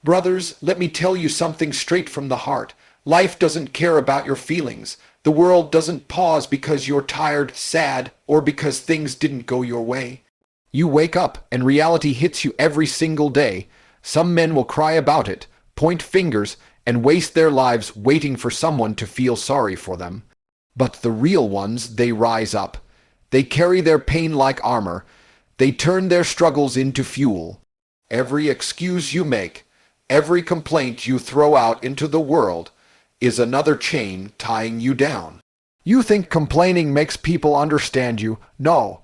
Brothers, let me tell you something straight from the heart. Life doesn't care about your feelings. The world doesn't pause because you're tired, sad, or because things didn't go your way. You wake up and reality hits you every single day. Some men will cry about it, point fingers, and waste their lives waiting for someone to feel sorry for them. But the real ones, they rise up. They carry their pain like armor. They turn their struggles into fuel. Every excuse you make, every complaint you throw out into the world is another chain tying you down. You think complaining makes people understand you? No.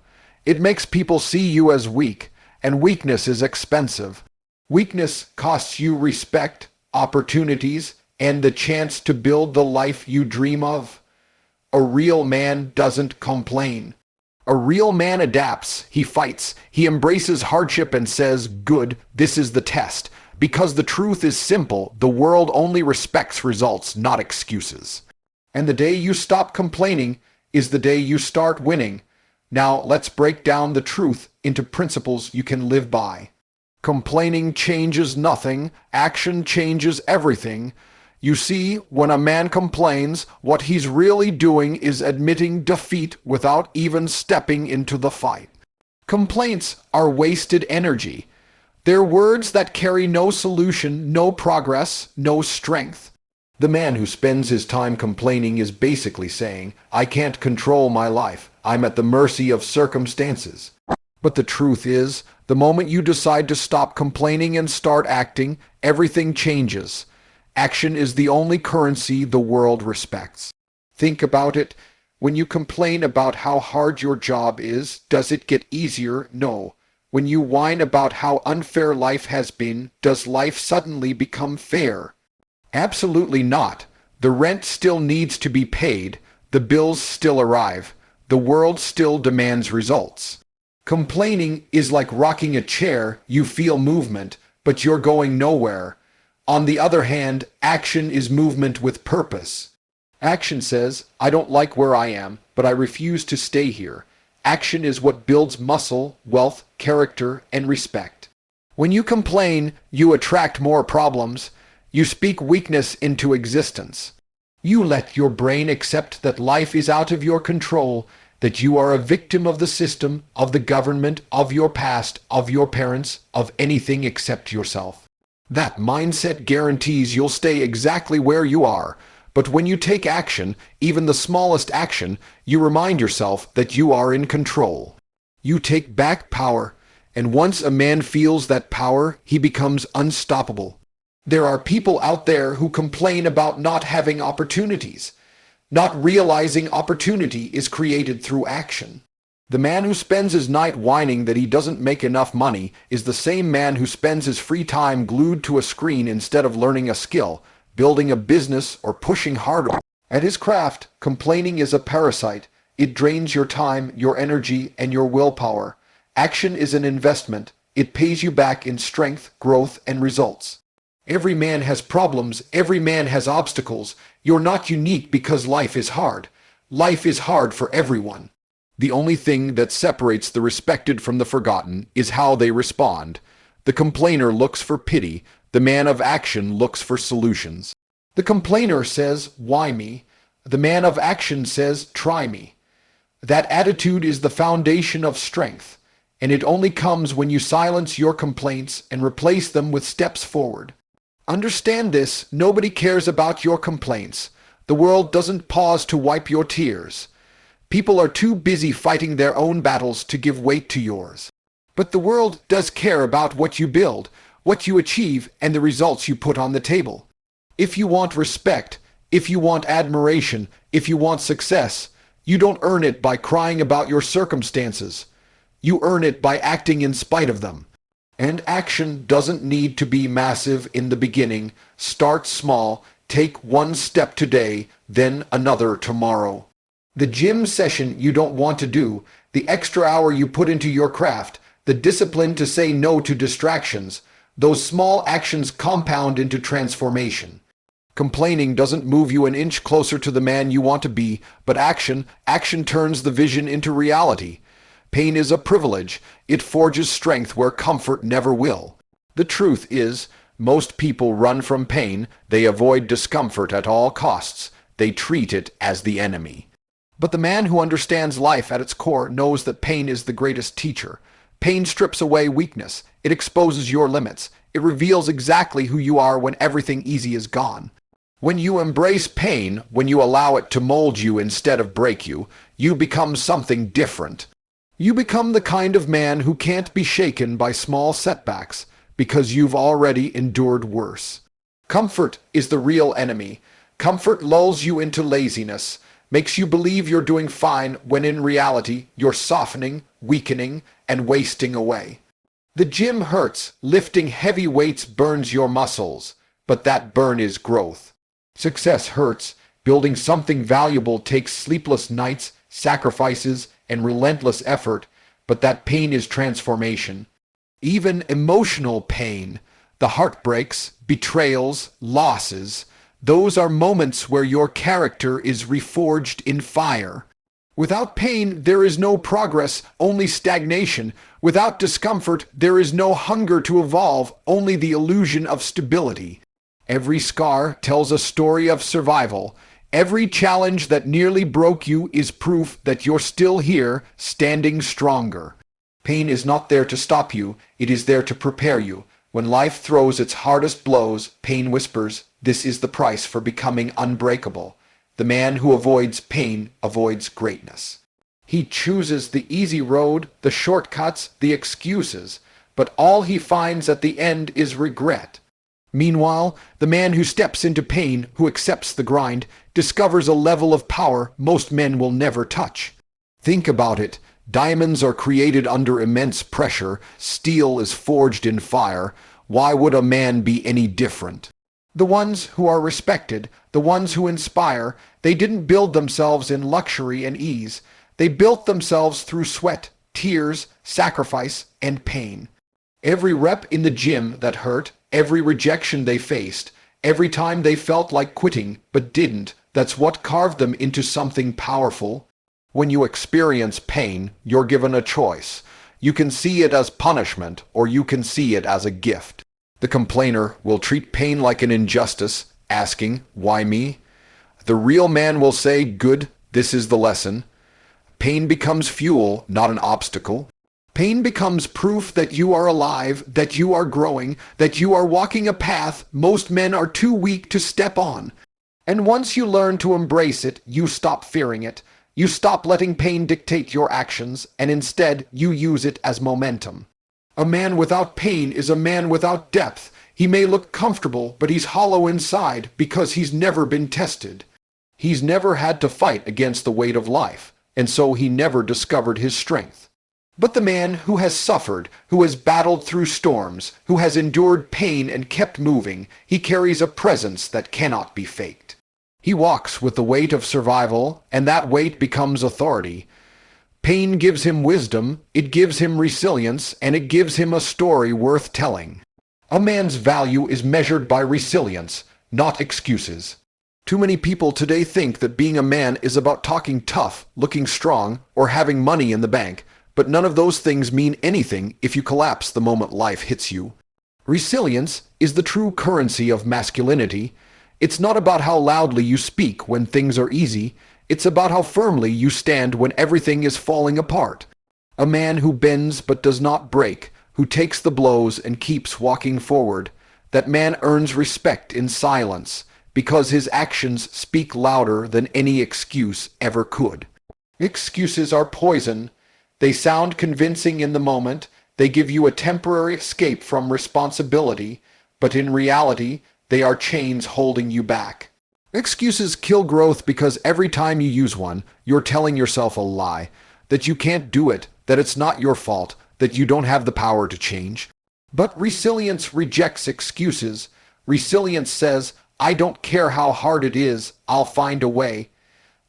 It makes people see you as weak, and weakness is expensive. Weakness costs you respect, opportunities, and the chance to build the life you dream of. A real man doesn't complain. A real man adapts, he fights, he embraces hardship and says, "Good, this is the test." Because the truth is simple, the world only respects results, not excuses. And the day you stop complaining is the day you start winning. Now let's break down the truth into principles you can live by. Complaining changes nothing, action changes everything. You see, when a man complains, what he's really doing is admitting defeat without even stepping into the fight. Complaints are wasted energy. They're words that carry no solution, no progress, no strength. The man who spends his time complaining is basically saying, "I can't control my life. I'm at the mercy of circumstances." But the truth is, the moment you decide to stop complaining and start acting, everything changes. Action is the only currency the world respects. Think about it. When you complain about how hard your job is, does it get easier? No. When you whine about how unfair life has been, does life suddenly become fair? Absolutely not. The rent still needs to be paid. The bills still arrive. The world still demands results. Complaining is like rocking a chair. You feel movement, but you're going nowhere. On the other hand, action is movement with purpose. Action says, "I don't like where I am, but I refuse to stay here." Action is what builds muscle, wealth, character, and respect. When you complain, you attract more problems. You speak weakness into existence. You let your brain accept that life is out of your control, that you are a victim of the system, of the government, of your past, of your parents, of anything except yourself. That mindset guarantees you'll stay exactly where you are. But when you take action, even the smallest action, you remind yourself that you are in control. You take back power, and once a man feels that power, he becomes unstoppable. There are people out there who complain about not having opportunities, not realizing opportunity is created through action. The man who spends his night whining that he doesn't make enough money is the same man who spends his free time glued to a screen instead of learning a skill, building a business, or pushing harder at his craft. Complaining is a parasite. It drains your time, your energy, and your willpower. Action is an investment. It pays you back in strength, growth, and results. Every man has problems. Every man has obstacles. You're not unique because life is hard. Life is hard for everyone. The only thing that separates the respected from the forgotten is how they respond. The complainer looks for pity. The man of action looks for solutions. The complainer says, "Why me?" The man of action says, "Try me." That attitude is the foundation of strength, and it only comes when you silence your complaints and replace them with steps forward. Understand this, nobody cares about your complaints. The world doesn't pause to wipe your tears. People are too busy fighting their own battles to give weight to yours. But the world does care about what you build, what you achieve, and the results you put on the table. If you want respect, if you want admiration, if you want success, you don't earn it by crying about your circumstances. You earn it by acting in spite of them. And action doesn't need to be massive in the beginning. Start small, take one step today, then another tomorrow. The gym session you don't want to do, the extra hour you put into your craft, the discipline to say no to distractions, those small actions compound into transformation. Complaining doesn't move you an inch closer to the man you want to be, but action turns the vision into reality. Pain is a privilege. It forges strength where comfort never will. The truth is, Most people run from pain, they avoid discomfort at all costs, they treat it as the enemy. But the man who understands life at its core knows that pain is the greatest teacher. Pain strips away weakness, it exposes your limits, it reveals exactly who you are when everything easy is gone. When you embrace pain, when you allow it to mold you instead of break you, you become something different. You become the kind of man who can't be shaken by small setbacks, because you've already endured worse. Comfort is the real enemy. Comfort lulls you into laziness, makes you believe you're doing fine when in reality you're softening, weakening, and wasting away. The gym hurts, lifting heavy weights burns your muscles, but that burn is growth. Success hurts, building something valuable takes sleepless nights, sacrifices, and relentless effort, but that pain is transformation. Even emotional pain, the heartbreaks, betrayals, losses, those are moments where your character is reforged in fire. Without pain, there is no progress, only stagnation. Without discomfort, there is no hunger to evolve, only the illusion of stability. Every scar tells a story of survival. Every challenge that nearly broke you is proof that you're still here, standing stronger. Pain is not there to stop you, it is there to prepare you. When life throws its hardest blows, pain whispers, "This is the price for becoming unbreakable." The man who avoids pain avoids greatness. He chooses the easy road, the shortcuts, the excuses, but all he finds at the end is regret. Meanwhile, the man who steps into pain, who accepts the grind, discovers a level of power most men will never touch. Think about it. Diamonds are created under immense pressure. Steel is forged in fire. Why would a man be any different? The ones who are respected, the ones who inspire, they didn't build themselves in luxury and ease. They built themselves through sweat, tears, sacrifice, and pain. Every rep in the gym that hurt, every rejection they faced, every time they felt like quitting but didn't, that's what carved them into something powerful. When you experience pain, you're given a choice. You can see it as punishment, or you can see it as a gift. The complainer will treat pain like an injustice, asking, "Why me?" The real man will say, "Good, this is the lesson." Pain becomes fuel, not an obstacle. Pain becomes proof that you are alive, that you are growing, that you are walking a path most men are too weak to step on. And once you learn to embrace it, you stop fearing it. You stop letting pain dictate your actions, and instead you use it as momentum. A man without pain is a man without depth. He may look comfortable, but he's hollow inside because he's never been tested. He's never had to fight against the weight of life, and so he never discovered his strength. But the man who has suffered, who has battled through storms, who has endured pain and kept moving, he carries a presence that cannot be faked. He walks with the weight of survival, and that weight becomes authority. Pain gives him wisdom, it gives him resilience, and it gives him a story worth telling. A man's value is measured by resilience, not excuses. Too many people today think that being a man is about talking tough, looking strong, or having money in the bank, but none of those things mean anything if you collapse the moment life hits you. Resilience is the true currency of masculinity. It's not about how loudly you speak when things are easy. It's about how firmly you stand when everything is falling apart. A man who bends but does not break, who takes the blows and keeps walking forward, that man earns respect in silence because his actions speak louder than any excuse ever could. Excuses are poison. They sound convincing in the moment. They give you a temporary escape from responsibility, but in reality, they are chains holding you back. Excuses kill growth because every time you use one, you're telling yourself a lie, that you can't do it, that it's not your fault, that you don't have the power to change. But resilience rejects excuses. Resilience says, "I don't care how hard it is, I'll find a way."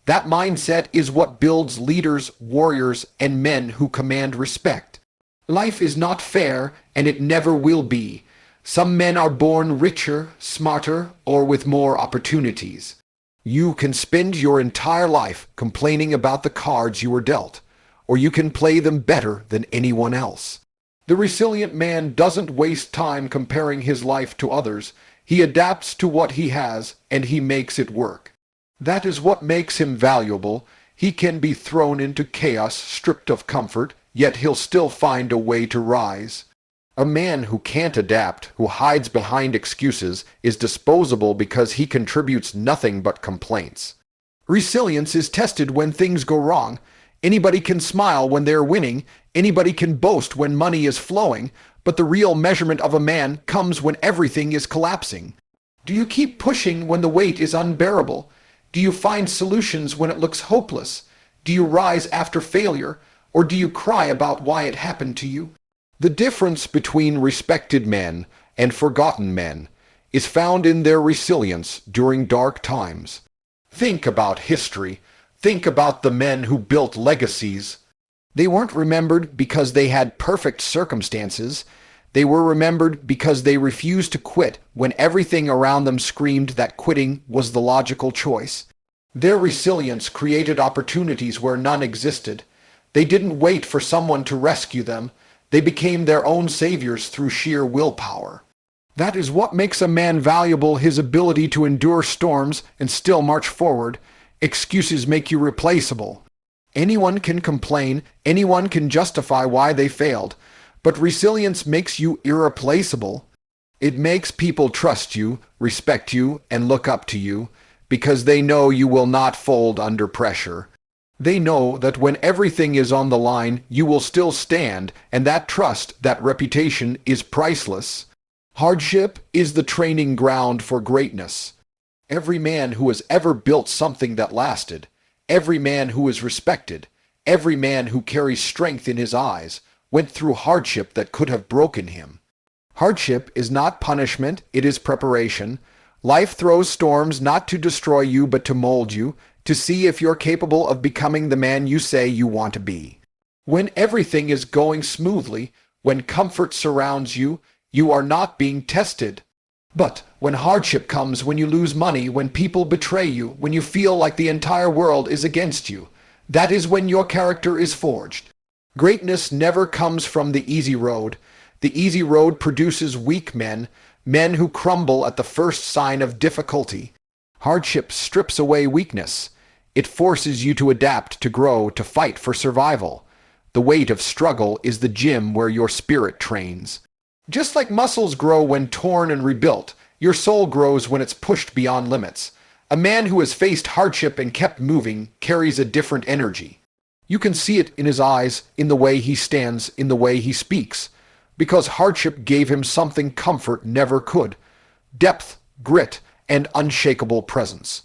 That mindset is what builds leaders, warriors, and men who command respect. Life is not fair, and it never will be. Some men are born richer, smarter, or with more opportunities. You can spend your entire life complaining about the cards you were dealt, or you can play them better than anyone else. The resilient man doesn't waste time comparing his life to others. He adapts to what he has, and he makes it work. That is what makes him valuable. He can be thrown into chaos, stripped of comfort, yet he'll still find a way to rise. A man who can't adapt, who hides behind excuses, is disposable because he contributes nothing but complaints. Resilience is tested when things go wrong. Anybody can smile when they're winning, anybody can boast when money is flowing, but the real measurement of a man comes when everything is collapsing. Do you keep pushing when the weight is unbearable? Do you find solutions when it looks hopeless? Do you rise after failure, or do you cry about why it happened to you? The difference between respected men and forgotten men is found in their resilience during dark times. Think about history. Think about the men who built legacies. They weren't remembered because they had perfect circumstances. They were remembered because they refused to quit when everything around them screamed that quitting was the logical choice. Their resilience created opportunities where none existed. They didn't wait for someone to rescue them. They became their own saviors through sheer willpower. That is what makes a man valuable, his ability to endure storms and still march forward. Excuses make you replaceable. Anyone can complain, anyone can justify why they failed, but resilience makes you irreplaceable. It makes people trust you, respect you, and look up to you, because they know you will not fold under pressure. They know that when everything is on the line, you will still stand, and that trust, that reputation, is priceless. Hardship is the training ground for greatness. Every man who has ever built something that lasted, every man who is respected, every man who carries strength in his eyes, went through hardship that could have broken him. Hardship is not punishment, it is preparation. Life throws storms not to destroy you but to mold you, to see if you're capable of becoming the man you say you want to be. When everything is going smoothly, when comfort surrounds you, you are not being tested. But when hardship comes, when you lose money, when people betray you, when you feel like the entire world is against you, that is when your character is forged. Greatness never comes from the easy road. The easy road produces weak men, men who crumble at the first sign of difficulty. Hardship strips away weakness. It forces you to adapt, to grow, to fight for survival. The weight of struggle is the gym where your spirit trains. Just like muscles grow when torn and rebuilt, your soul grows when it's pushed beyond limits. A man who has faced hardship and kept moving carries a different energy. You can see it in his eyes, in the way he stands, in the way he speaks. Because hardship gave him something comfort never could: depth, grit, and unshakable presence.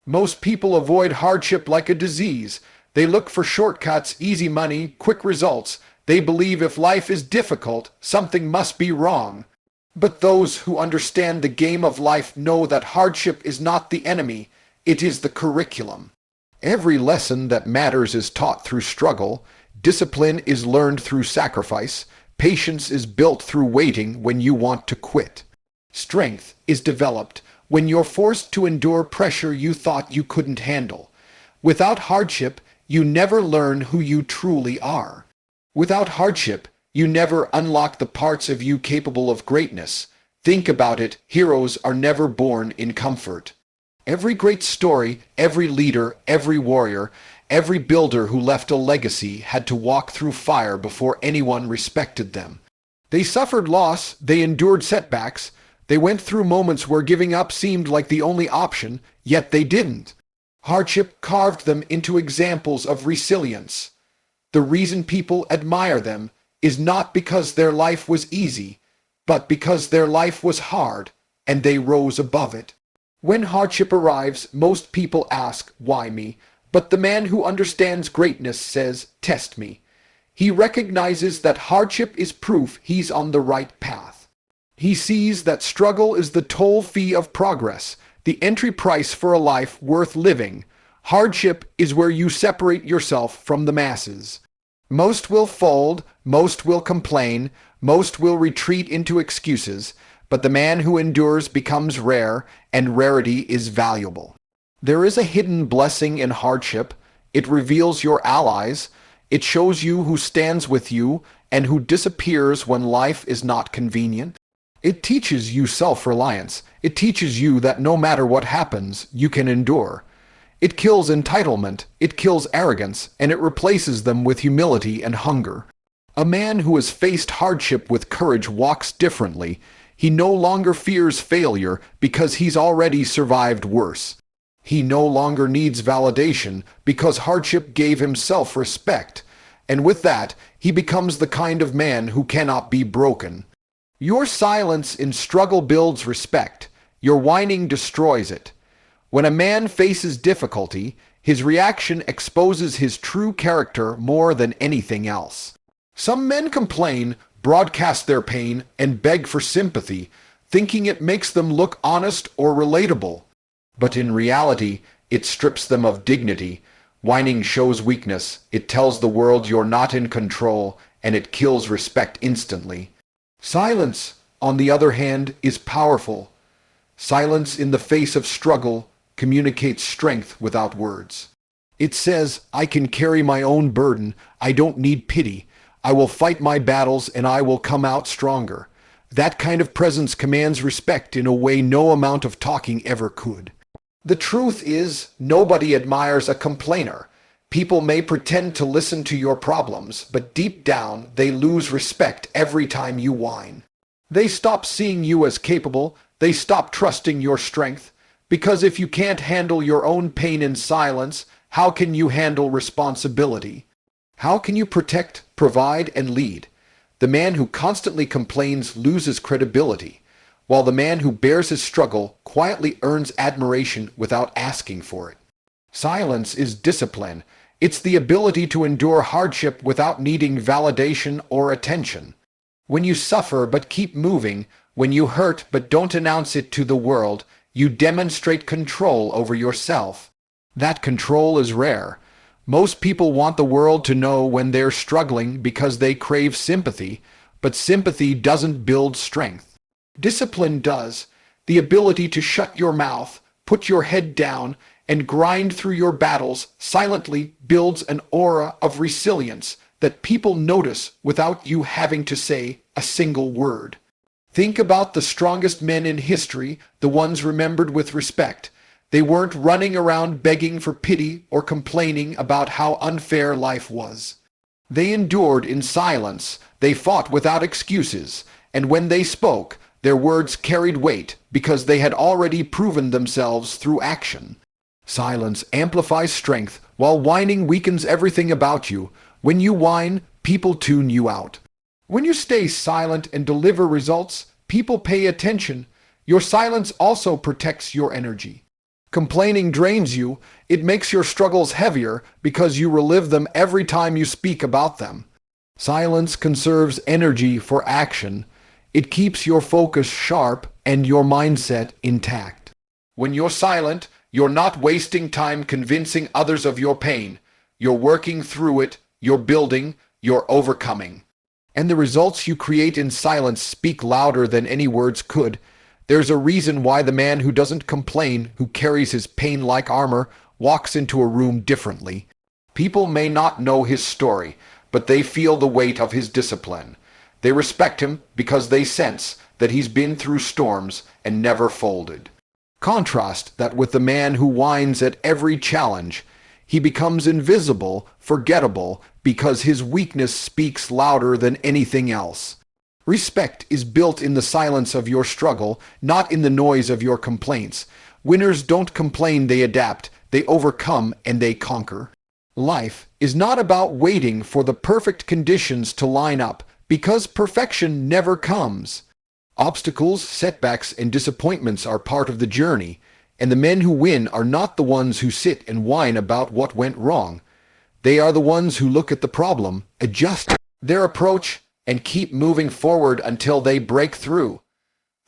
Most people avoid hardship like a disease. They look for shortcuts, easy money, quick results. They believe if life is difficult, something must be wrong. But those who understand the game of life know that hardship is not the enemy, it is the curriculum. Every lesson that matters is taught through struggle. Discipline is learned through sacrifice. Patience is built through waiting when you want to quit. Strength is developed when you're forced to endure pressure you thought you couldn't handle. Without hardship, you never learn who you truly are. Without hardship, you never unlock the parts of you capable of greatness. Think about it, heroes are never born in comfort. Every great story, every leader, every warrior, every builder who left a legacy had to walk through fire before anyone respected them. They suffered loss, they endured setbacks, they went through moments where giving up seemed like the only option, yet they didn't. Hardship carved them into examples of resilience. The reason people admire them is not because their life was easy, but because their life was hard, and they rose above it. When hardship arrives, most people ask, "Why me?" But the man who understands greatness says, "Test me." He recognizes that hardship is proof he's on the right path. He sees that struggle is the toll fee of progress, the entry price for a life worth living. Hardship is where you separate yourself from the masses. Most will fold, most will complain, most will retreat into excuses, but the man who endures becomes rare, and rarity is valuable. There is a hidden blessing in hardship. It reveals your allies. It shows you who stands with you and who disappears when life is not convenient. It teaches you self-reliance. It teaches you that no matter what happens, you can endure. It kills entitlement, it kills arrogance, and it replaces them with humility and hunger. A man who has faced hardship with courage walks differently. He no longer fears failure because he's already survived worse. He no longer needs validation because hardship gave him self-respect. And with that, he becomes the kind of man who cannot be broken. Your silence in struggle builds respect. Your whining destroys it. When a man faces difficulty, his reaction exposes his true character more than anything else. Some men complain, broadcast their pain, and beg for sympathy, thinking it makes them look honest or relatable. But in reality, it strips them of dignity. Whining shows weakness, it tells the world you're not in control, and it kills respect instantly. Silence, on the other hand, is powerful. Silence in the face of struggle communicates strength without words. It says, I can carry my own burden, I don't need pity. I will fight my battles and I will come out stronger. That kind of presence commands respect in a way no amount of talking ever could. The truth is, nobody admires a complainer. People may pretend to listen to your problems, but deep down they lose respect every time you whine. They stop seeing you as capable, they stop trusting your strength, because if you can't handle your own pain in silence, how can you handle responsibility? How can you protect, provide, and lead? The man who constantly complains loses credibility, while the man who bears his struggle quietly earns admiration without asking for it. Silence is discipline. It's the ability to endure hardship without needing validation or attention. When you suffer but keep moving, when you hurt but don't announce it to the world, you demonstrate control over yourself. That control is rare. Most people want the world to know when they're struggling because they crave sympathy, but sympathy doesn't build strength. Discipline does. The ability to shut your mouth, put your head down, and grind through your battles silently builds an aura of resilience that people notice without you having to say a single word. Think about the strongest men in history, the ones remembered with respect. They weren't running around begging for pity or complaining about how unfair life was. They endured in silence, they fought without excuses, and when they spoke, their words carried weight because they had already proven themselves through action. Silence amplifies strength, while whining weakens everything about you. When you whine, people tune you out. When you stay silent and deliver results, people pay attention. Your silence also protects your energy. Complaining drains you. It makes your struggles heavier because you relive them every time you speak about them. Silence conserves energy for action. It keeps your focus sharp and your mindset intact. When you're silent, you're not wasting time convincing others of your pain. You're working through it, you're building, you're overcoming. And the results you create in silence speak louder than any words could. There's a reason why the man who doesn't complain, who carries his pain like armor, walks into a room differently. People may not know his story, but they feel the weight of his discipline. They respect him because they sense that he's been through storms and never folded. Contrast that with the man who whines at every challenge. He becomes invisible, forgettable, because his weakness speaks louder than anything else. Respect is built in the silence of your struggle, not in the noise of your complaints. Winners don't complain, they adapt, they overcome, and they conquer. Life is not about waiting for the perfect conditions to line up, because perfection never comes. Obstacles, setbacks, and disappointments are part of the journey, and the men who win are not the ones who sit and whine about what went wrong. They are the ones who look at the problem, adjust their approach, and keep moving forward until they break through.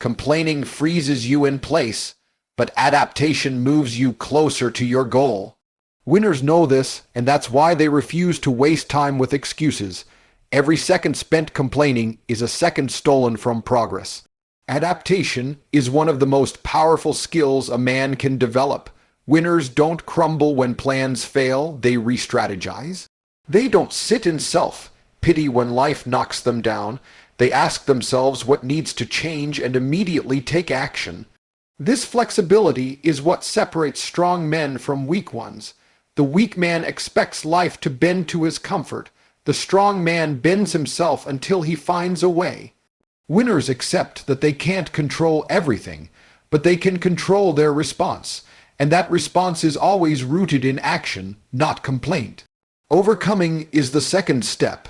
Complaining freezes you in place, but adaptation moves you closer to your goal. Winners know this, and that's why they refuse to waste time with excuses. Every second spent complaining is a second stolen from progress. Adaptation is one of the most powerful skills a man can develop. Winners don't crumble when plans fail, they re-strategize. They don't sit in self-pity when life knocks them down. They ask themselves what needs to change and immediately take action. This flexibility is what separates strong men from weak ones. The weak man expects life to bend to his comfort. The strong man bends himself until he finds a way. Winners accept that they can't control everything, but they can control their response, and that response is always rooted in action, not complaint. Overcoming is the second step.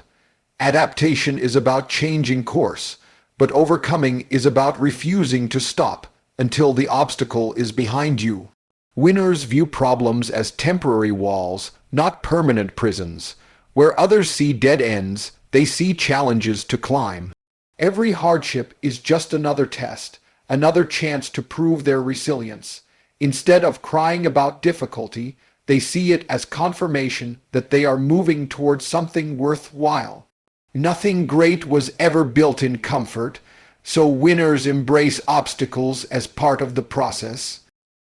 Adaptation is about changing course, but overcoming is about refusing to stop until the obstacle is behind you. Winners view problems as temporary walls, not permanent prisons. Where others see dead ends, they see challenges to climb. Every hardship is just another test, another chance to prove their resilience. Instead of crying about difficulty, they see it as confirmation that they are moving towards something worthwhile. Nothing great was ever built in comfort, so winners embrace obstacles as part of the process.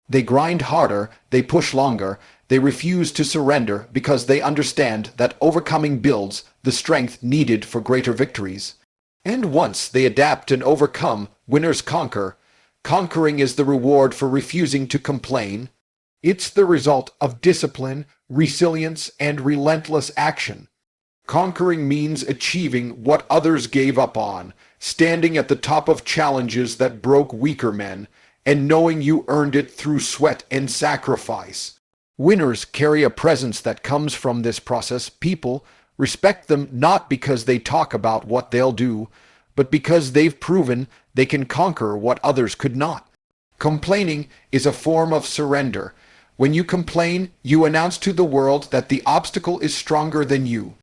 They grind harder, they push longer, they refuse to surrender because they understand that overcoming builds the strength needed for greater victories. And once they adapt and overcome, winners conquer. Conquering is the reward for refusing to complain. It's the result of discipline, resilience, and relentless action. Conquering means achieving what others gave up on, standing at the top of challenges that broke weaker men, and knowing you earned it through sweat and sacrifice. Winners carry a presence that comes from this process. People respect them not because they talk about what they'll do, but because they've proven they can conquer what others could not. Complaining is a form of surrender. When you complain, you announce to the world that the obstacle is stronger than you.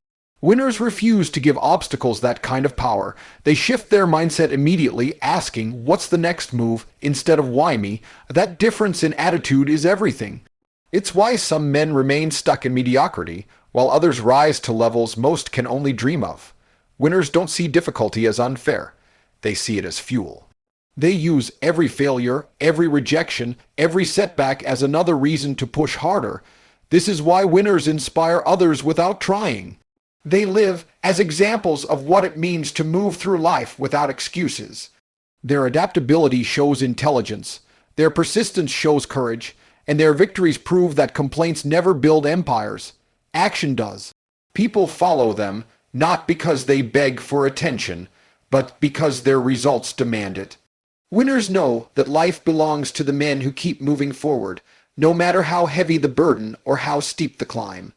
Winners refuse to give obstacles that kind of power. They shift their mindset immediately, asking, "What's the next move?" instead of "Why me?" That difference in attitude is everything. It's why some men remain stuck in mediocrity, while others rise to levels most can only dream of. Winners don't see difficulty as unfair. They see it as fuel. They use every failure, every rejection, every setback as another reason to push harder. This is why winners inspire others without trying. They live as examples of what it means to move through life without excuses. Their adaptability shows intelligence, their persistence shows courage, and their victories prove that complaints never build empires. Action does. People follow them, not because they beg for attention, but because their results demand it. Winners know that life belongs to the men who keep moving forward, no matter how heavy the burden or how steep the climb.